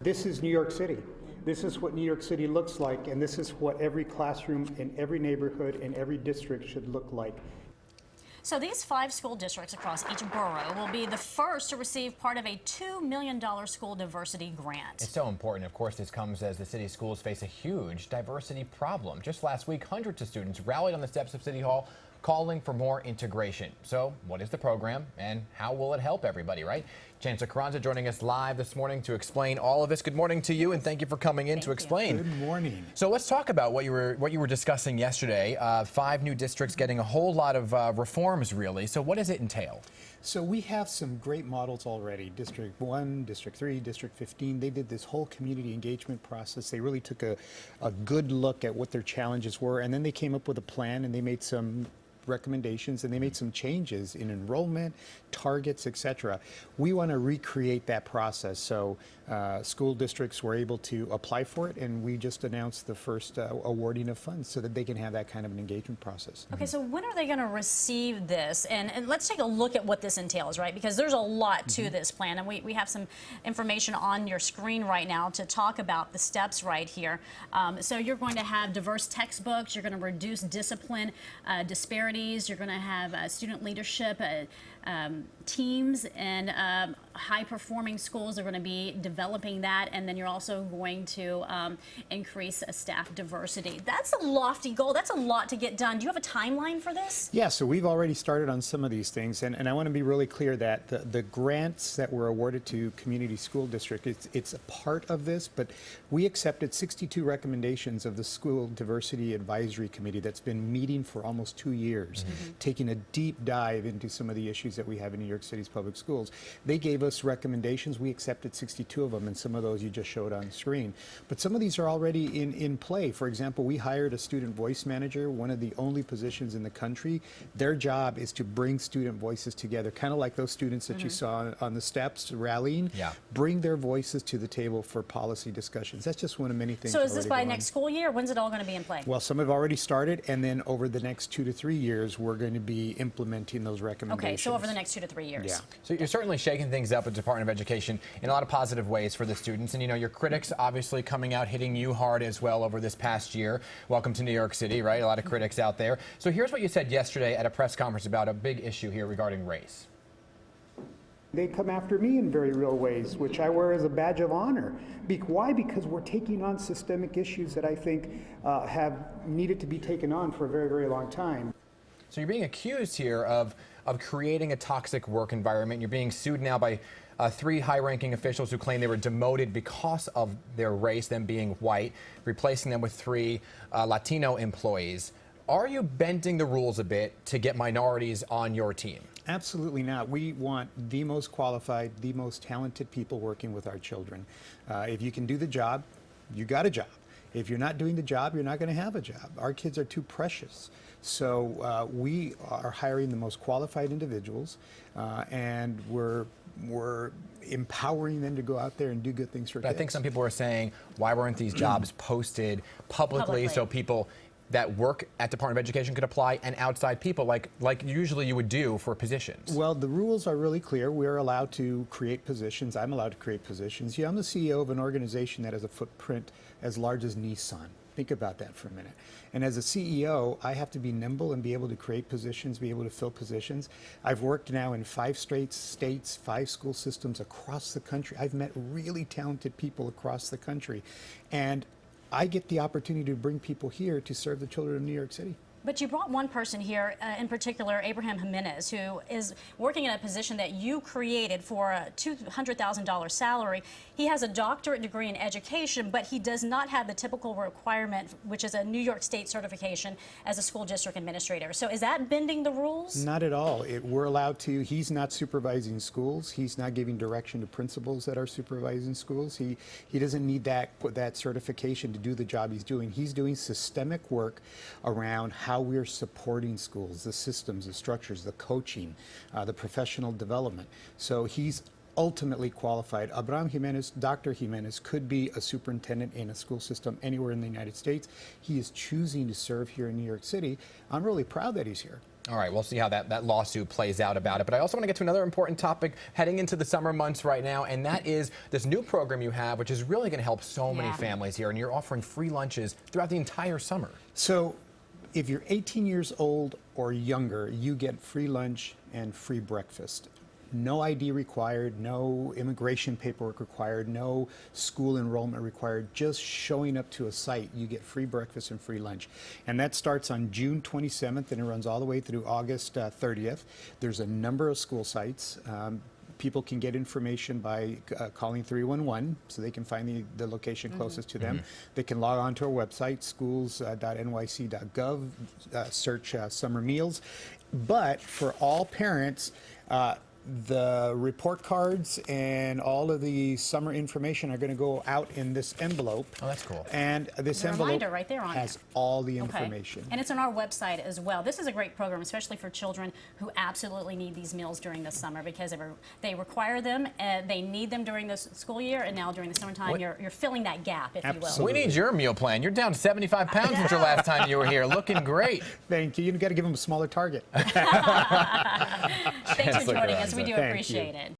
This is New York City. This is what New York City looks like, and this is what every classroom in every neighborhood in every district should look like. So these 5 school districts across each borough will be the first to receive part of a $2 million school diversity grant. It's so important. Of course, this comes as the city's schools face a huge diversity problem. Just last week, hundreds of students rallied on the steps of City Hall calling for more integration. So what is the program and how will it help everybody, right? Chancellor Carranza joining us live this morning to explain all of this. Good morning to you, and thank you for coming in to explain. Good morning. So let's talk about what you were discussing yesterday. 5 new districts getting a whole lot of reforms, really. So what does it entail? So we have some great models already. District 1, District 3, District 15, they did this whole community engagement process. They really took a good look at what their challenges were, and then they came up with a plan, and they made some recommendations, and they made some changes in enrollment, targets, etc. We want to recreate that process. So school districts were able to apply for it, and we just announced the first awarding of funds so that they can have that kind of an engagement process. Okay, so when are they going to receive this? And let's take a look at what this entails, right? Because there's a lot to this plan, and we have some information on your screen right now to talk about the steps right here. So you're going to have diverse textbooks, you're going to reduce discipline disparities, you're going to have student leadership teams, and high-performing schools are going to be developing that, and then you're also going to increase staff diversity. That's a lofty goal. That's a lot to get done. Do you have a timeline for this? Yeah, so we've already started on some of these things, and I want to be really clear that the grants that were awarded to community school district, it's a part of this, but we accepted 62 recommendations of the School Diversity Advisory Committee that's been meeting for almost 2 years, taking a deep dive into some of the issues that we have in New York City's public schools. They gave us recommendations. We accepted 62 of them, and some of those you just showed on screen. But some of these are already in play. For example, we hired a student voice manager, one of the only positions in the country. Their job is to bring student voices together, kind of like those students that you saw on the steps rallying. Yeah. Bring their voices to the table for policy discussions. That's just one of many things. So is this by next school year? When's it all going to be in play? Well, some have already started, and then over the next 2 to 3 years, we're going to be implementing those recommendations. Okay, so over the next 2 to 3 years. Yeah. So you're certainly shaking things up with the Department of Education in a lot of positive ways for the students. And, you know, your critics obviously coming out, hitting you hard as well over this past year. Welcome to New York City, right? A lot of critics out there. So here's what you said yesterday at a press conference about a big issue here regarding race. They come after me in very real ways, which I wear as a badge of honor. Why? Because we're taking on systemic issues that I think have needed to be taken on for a very, very long time. So you're being accused here of creating a toxic work environment. You're being sued now by 3 high-ranking officials who claim they were demoted because of their race, them being white, replacing them with 3 Latino employees. Are you bending the rules a bit to get minorities on your team? Absolutely not. We want the most qualified, the most talented people working with our children. If you can do the job, you got a job. If you're not doing the job, you're not going to have a job. Our kids are too precious. So we are hiring the most qualified individuals, and we're empowering them to go out there and do good things for kids. I think some people are saying, why weren't these jobs posted publicly so people that work at Department of Education could apply, and outside people like usually you would do for positions? Well, the rules are really clear. We're allowed to create positions. I'm allowed to create positions. Yeah, I'm the CEO of an organization that has a footprint as large as Nissan. Think about that for a minute. And as a CEO, I have to be nimble and be able to create positions, be able to fill positions. I've worked now in 5 states, 5 school systems across the country. I've met really talented people across the country. And I get the opportunity to bring people here to serve the children of New York City. But you brought one person here, in particular, Abraham Jimenez, who is working in a position that you created for a $200,000 salary. He has a doctorate degree in education, but he does not have the typical requirement, which is a New York State certification as a school district administrator. So is that bending the rules? Not at all. We're allowed to. He's not supervising schools. He's not giving direction to principals that are supervising schools. He doesn't need that certification to do the job he's doing. He's doing systemic work around how we're supporting schools, the systems, the structures, the coaching, the professional development. So he's ultimately qualified. Abraham Jimenez, Dr. Jimenez, could be a superintendent in a school system anywhere in the United States. He is choosing to serve here in New York City. I'm really proud that he's here. All right, we'll see how that lawsuit plays out about it. But I also want to get to another important topic heading into the summer months right now, and that is this new program you have, which is really going to help so many families here, and you're offering free lunches throughout the entire summer. So if you're 18 years old or younger, you get free lunch and free breakfast. No ID required, no immigration paperwork required, no school enrollment required. Just showing up to a site, you get free breakfast and free lunch. And that starts on June 27th and it runs all the way through August 30th. There's a number of school sites. People can get information by calling 311, so they can find the location closest to them. They can log on to our website, schools.nyc.gov, search summer meals. But for all parents, the report cards and all of the summer information are going to go out in this envelope. Oh, that's cool. And this There's a envelope reminder right there on has it. all the information. And it's on our website as well. This is a great program, especially for children who absolutely need these meals during the summer because they require them, they need them during the school year, and now during the summertime, you're filling that gap, if you will. We need your meal plan. You're down 75 pounds since your last time you were here. Looking great. Thank you. You've got to give them a smaller target. Thanks for joining us. We do Thank appreciate you. it.